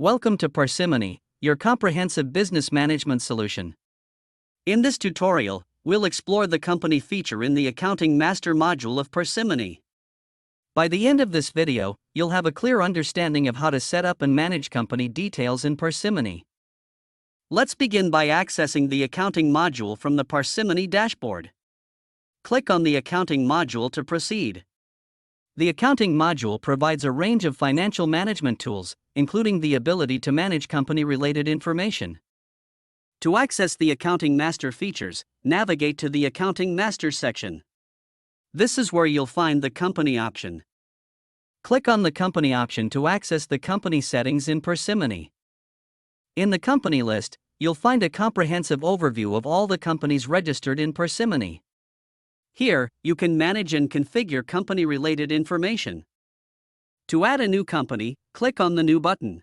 Welcome to Parsimony, your comprehensive business management solution. In this tutorial, we'll explore the company feature in the Accounting Master module of Parsimony. By the end of this video, you'll have a clear understanding of how to set up and manage company details in Parsimony. Let's begin by accessing the Accounting module from the Parsimony dashboard. Click on the Accounting module to proceed. The Accounting module provides a range of financial management tools, including the ability to manage company-related information. To access the Accounting Master features, navigate to the Accounting Master section. This is where you'll find the Company option. Click on the Company option to access the company settings in Parsimony. In the Company list, you'll find a comprehensive overview of all the companies registered in Parsimony. Here, you can manage and configure company-related information. To add a new company, click on the New button.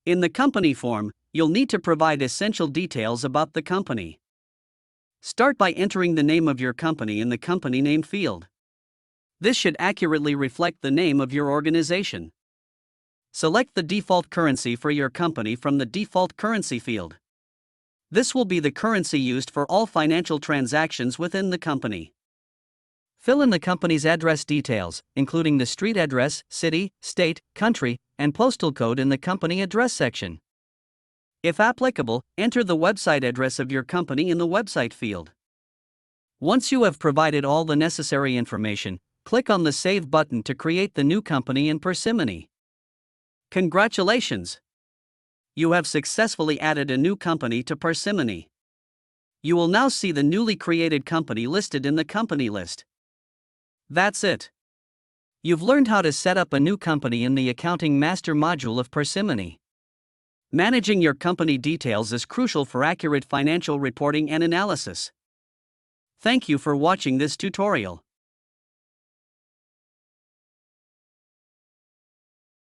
In the Company form, you'll need to provide essential details about the company. Start by entering the name of your company in the Company Name field. This should accurately reflect the name of your organization. Select the default currency for your company from the Default Currency field. This will be the currency used for all financial transactions within the company. Fill in the company's address details, including the street address, city, state, country, and postal code in the company address section. If applicable, enter the website address of your company in the website field. Once you have provided all the necessary information, click on the Save button to create the new company in Parsimony. Congratulations! You have successfully added a new company to Parsimony. You will now see the newly created company listed in the company list. That's it. You've learned how to set up a new company in the Accounting Master module of Parsimony. Managing your company details is crucial for accurate financial reporting and analysis. Thank you for watching this tutorial.